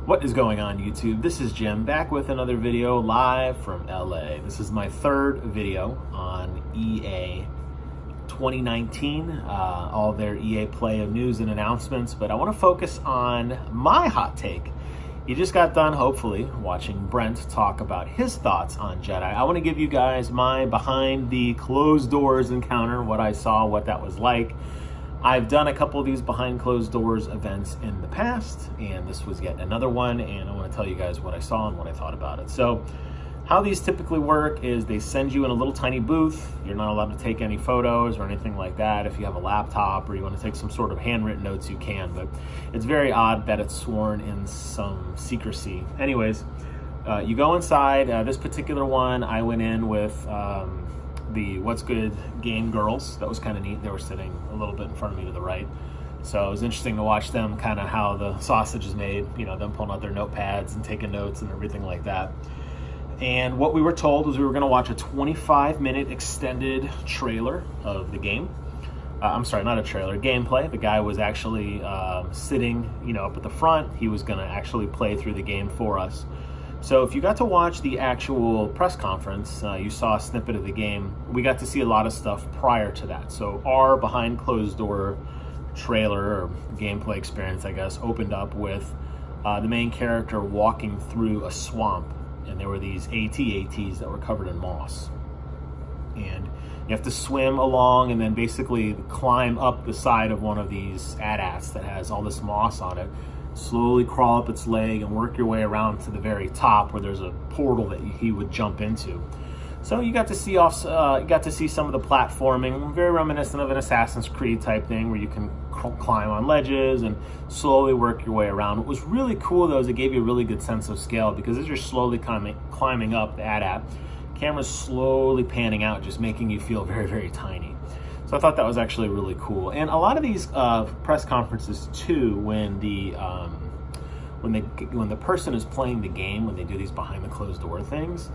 What is going on, YouTube? This is Jim back with another video live from LA. This is my third video on EA 2019, all their EA Play news and announcements, but I want to focus on my hot take. You just got done, hopefully, watching Brent talk about his thoughts on Jedi. I want to give you guys my behind the closed doors encounter, what I saw, what that was like. I've done a couple of these behind closed doors events in the past, and this was yet another one, and I want to tell you guys what I saw and what I thought about it. So how these typically work is they send you in a little tiny booth. You're not allowed to take any photos or anything like that. If you have a laptop or you want to take some sort of handwritten notes, you can, but it's very odd that it's sworn in some secrecy. Anyways, you go inside. This particular one, I went in with the What's Good game girls. That was kind of neat. They were sitting a little bit in front of me to the right. So it was interesting to watch them, kind of how the sausage is made, you know, them pulling out their notepads and taking notes and everything like that. And what we were told was we were going to watch a 25-minute extended trailer of the game. I'm sorry, not a trailer, gameplay. The guy was actually sitting, you know, up at the front. He was going to actually play through the game for us. So if you got to watch the actual press conference, you saw a snippet of the game. We got to see a lot of stuff prior to that. So our behind closed door trailer or gameplay experience, I guess, opened up with the main character walking through a swamp. And there were these AT-ATs that were covered in moss. And you have to swim along and then basically climb up the side of one of these AT-ATs that has all this moss on it. Slowly crawl up its leg and work your way around to the very top where there's a portal that he would jump into. So you got to see some of the platforming, very reminiscent of an Assassin's Creed type thing where you can climb on ledges and slowly work your way around. What was really cool though is it gave you a really good sense of scale, because as you're slowly climbing up the AT-AT, camera's slowly panning out, just making you feel very, very tiny. So I thought that was actually really cool. And a lot of these press conferences too, when the person is playing the game, when they do these behind the closed door things,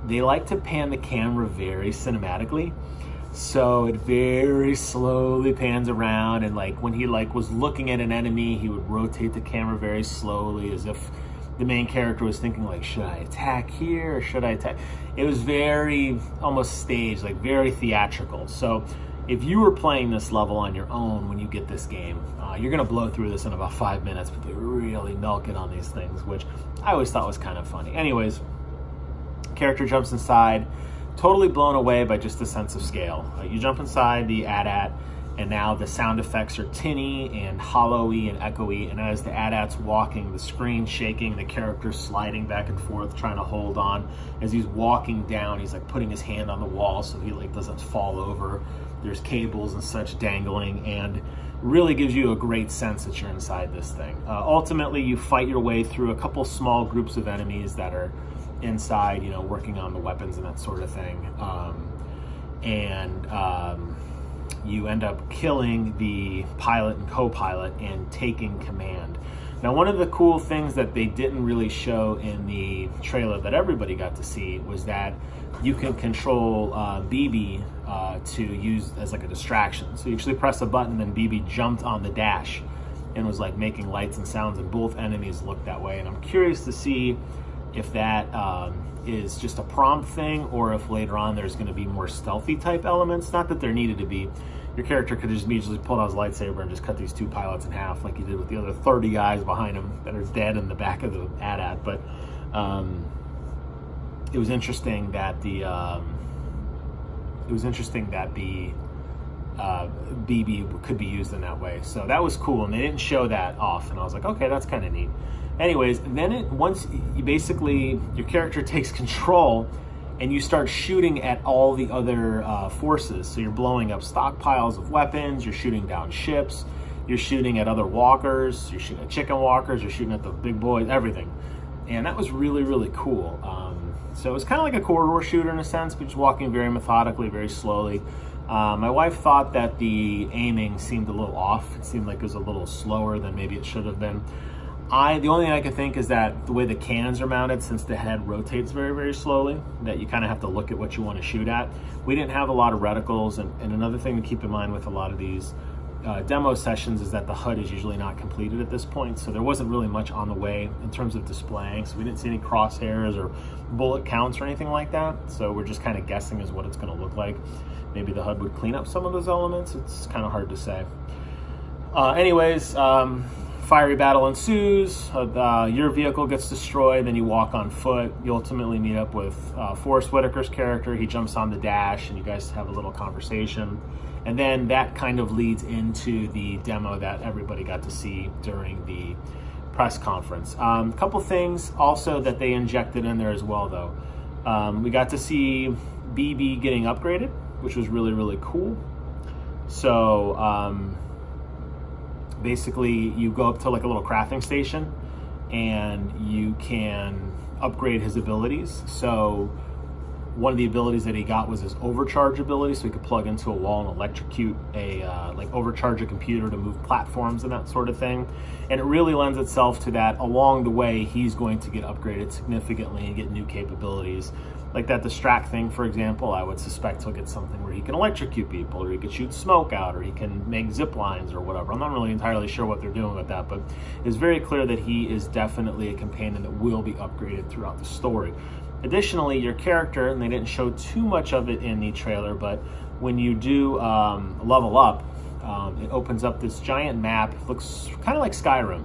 they like to pan the camera very cinematically. So it very slowly pans around, and like when he was looking at an enemy, he would rotate the camera very slowly as if the main character was thinking like, should I attack here or should I attack? It was very almost staged, like very theatrical. So if you were playing this level on your own when you get this game, you're gonna blow through this in about 5 minutes, but they really milk it on these things, which I always thought was kind of funny. Anyways, character jumps inside, totally blown away by just the sense of scale. You jump inside the AT-AT, and now the sound effects are tinny and hollowy and echoey, and as the AT-AT's walking, the screen shaking, the character sliding back and forth, trying to hold on. As he's walking down, he's like putting his hand on the wall so he like doesn't fall over. There's cables and such dangling, and really gives you a great sense that you're inside this thing. Ultimately, you fight your way through a couple small groups of enemies that are inside, you know, working on the weapons and that sort of thing. You end up killing the pilot and co-pilot and taking command. Now, one of the cool things that they didn't really show in the trailer that everybody got to see was that you can control BB to use as like a distraction. So you actually press a button and BB jumped on the dash and was like making lights and sounds, and both enemies looked that way. And I'm curious to see if that is just a prompt thing, or if later on there's going to be more stealthy type elements. Not that there needed to be. Your character could just immediately pull out his lightsaber and just cut these two pilots in half like he did with the other 30 guys behind him that are dead in the back of the AT-AT. But it was interesting that the BB could be used in that way. So that was cool, and they didn't show that off, and I was like, okay, that's kind of neat. Anyways, then once you basically, your character takes control and you start shooting at all the other forces. So you're blowing up stockpiles of weapons, you're shooting down ships, you're shooting at other walkers, you're shooting at chicken walkers, you're shooting at the big boys, everything. And that was really, really cool. So it was kind of like a corridor shooter in a sense, but just walking very methodically, very slowly. My wife thought that the aiming seemed a little off. It seemed like it was a little slower than maybe it should have been. The only thing I could think is that the way the cannons are mounted, since the head rotates very, very slowly, that you kind of have to look at what you want to shoot at. We didn't have a lot of reticles, and another thing to keep in mind with a lot of these demo sessions is that the HUD is usually not completed at this point, so there wasn't really much on the way in terms of displaying, so we didn't see any crosshairs or bullet counts or anything like that, so we're just kind of guessing as what it's going to look like. Maybe the HUD would clean up some of those elements. It's kind of hard to say. Anyways, fiery battle ensues. Your vehicle gets destroyed, then you walk on foot. You ultimately meet up with Forrest Whitaker's character. He jumps on the dash, and you guys have a little conversation. And then that kind of leads into the demo that everybody got to see during the press conference. A couple things also that they injected in there as well, though. We got to see BB getting upgraded, which was really, really cool. So basically you go up to like a little crafting station and you can upgrade his abilities. So one of the abilities that he got was his overcharge ability, so he could plug into a wall and electrocute like overcharge a computer to move platforms and that sort of thing. And it really lends itself to that. Along the way, he's going to get upgraded significantly and get new capabilities. Like that distract thing, for example, I would suspect he'll get something where he can electrocute people, or he could shoot smoke out, or he can make zip lines or whatever. I'm not really entirely sure what they're doing with that, but it's very clear that he is definitely a companion that will be upgraded throughout the story. Additionally, your character, and they didn't show too much of it in the trailer, but when you do level up, it opens up this giant map. It looks kind of like Skyrim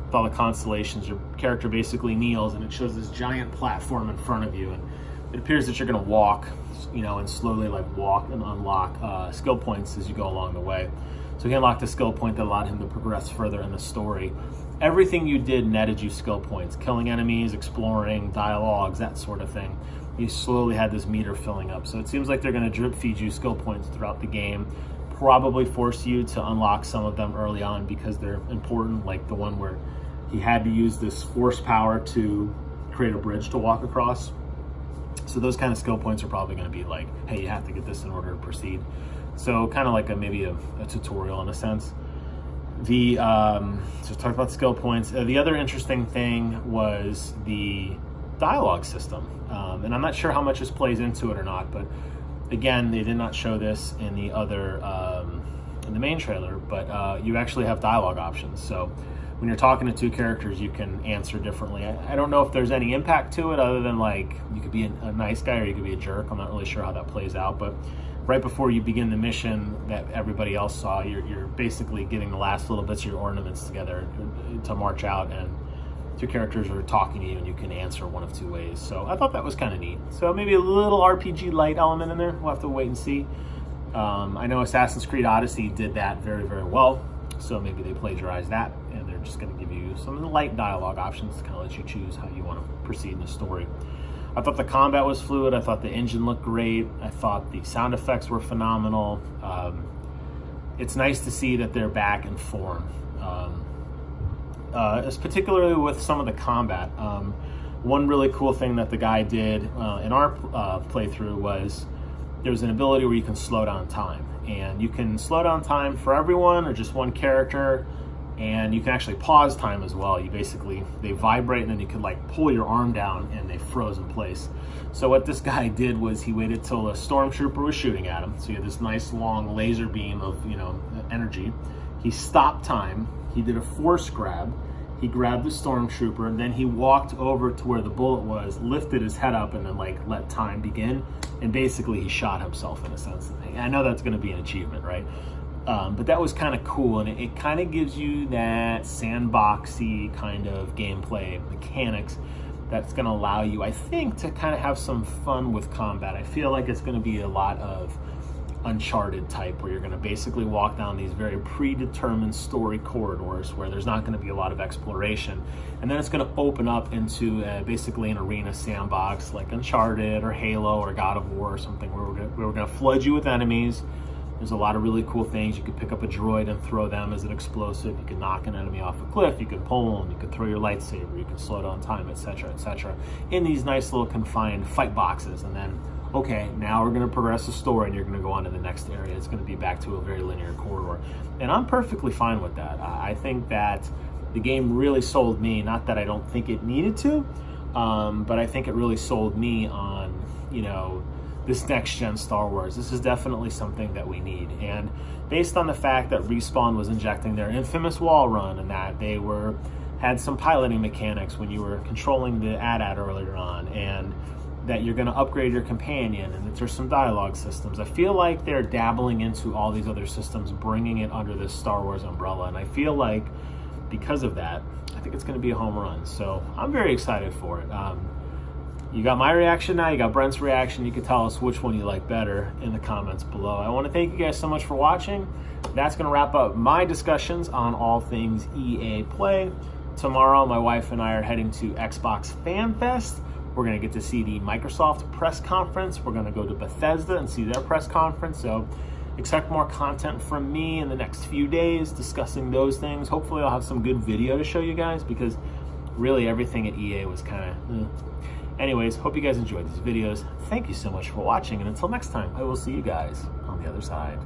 with all the constellations. Your character basically kneels, and it shows this giant platform in front of you. And it appears that you're going to walk, and slowly like walk and unlock skill points as you go along the way. So he unlocked a skill point that allowed him to progress further in the story. Everything you did netted you skill points, killing enemies, exploring, dialogues, that sort of thing. You slowly had this meter filling up. So it seems like they're going to drip feed you skill points throughout the game, probably force you to unlock some of them early on because they're important, like the one where he had to use this force power to create a bridge to walk across. So those kind of skill points are probably going to be like, hey, you have to get this in order to proceed. So kind of like maybe a tutorial in a sense. So talk about skill points. The other interesting thing was the dialogue system. And I'm not sure how much this plays into it or not, but again, they did not show this in the other, in the main trailer, but you actually have dialogue options. So when you're talking to two characters, you can answer differently. I don't know if there's any impact to it other than like you could be a nice guy or you could be a jerk. I'm not really sure how that plays out, but right before you begin the mission that everybody else saw, you're basically getting the last little bits of your ornaments together to march out, and two characters are talking to you and you can answer one of two ways. So I thought that was kind of neat. So maybe a little RPG light element in there. We'll have to wait and see. I know Assassin's Creed Odyssey did that very, very well. So maybe they plagiarized that and they're just going to give you some light dialogue options to kind of let you choose how you want to proceed in the story. I thought the combat was fluid. I thought the engine looked great. I thought the sound effects were phenomenal. It's nice to see that they're back in form, particularly with some of the combat. One really cool thing that the guy did in our playthrough was there's an ability where you can slow down time. And you can slow down time for everyone or just one character. And you can actually pause time as well. They vibrate and then you can like pull your arm down and they froze in place. So what this guy did was he waited till a stormtrooper was shooting at him. So you had this nice long laser beam of energy. He stopped time. He did a force grab. He grabbed the stormtrooper and then he walked over to where the bullet was, lifted his head up and then like let time begin. And basically he shot himself in a sense. I know that's going to be an achievement, right? But that was kind of cool, and it kind of gives you that sandboxy kind of gameplay mechanics that's going to allow you, I think, to kind of have some fun with combat. I feel like it's going to be a lot of Uncharted type, where you're going to basically walk down these very predetermined story corridors where there's not going to be a lot of exploration, and then it's going to open up into basically an arena sandbox like Uncharted or Halo or God of War or something, where we're going to flood you with enemies. There's a lot of really cool things. You could pick up a droid and throw them as an explosive. You could knock an enemy off a cliff. You could pull them. You could throw your lightsaber. You could slow down time, etc., etc. in these nice little confined fight boxes. And then, okay, now we're going to progress the story and you're going to go on to the next area. It's going to be back to a very linear corridor. And I'm perfectly fine with that. I think that the game really sold me. Not that I don't think it needed to, but I think it really sold me on, this next-gen Star Wars. This is definitely something that we need. And based on the fact that Respawn was injecting their infamous wall run, and that they had some piloting mechanics when you were controlling the AT-AT earlier on, and that you're going to upgrade your companion, and that there's some dialogue systems. I feel like they're dabbling into all these other systems, bringing it under this Star Wars umbrella, and I feel like because of that, I think it's going to be a home run. So I'm very excited for it. You got my reaction now, you got Brent's reaction. You can tell us which one you like better in the comments below. I want to thank you guys so much for watching. That's going to wrap up my discussions on all things EA Play. Tomorrow, my wife and I are heading to Xbox Fan Fest. We're going to get to see the Microsoft press conference. We're going to go to Bethesda and see their press conference. So expect more content from me in the next few days discussing those things. Hopefully I'll have some good video to show you guys, because really everything at EA was kind of Anyways, hope you guys enjoyed these videos. Thank you so much for watching, and until next time, I will see you guys on the other side.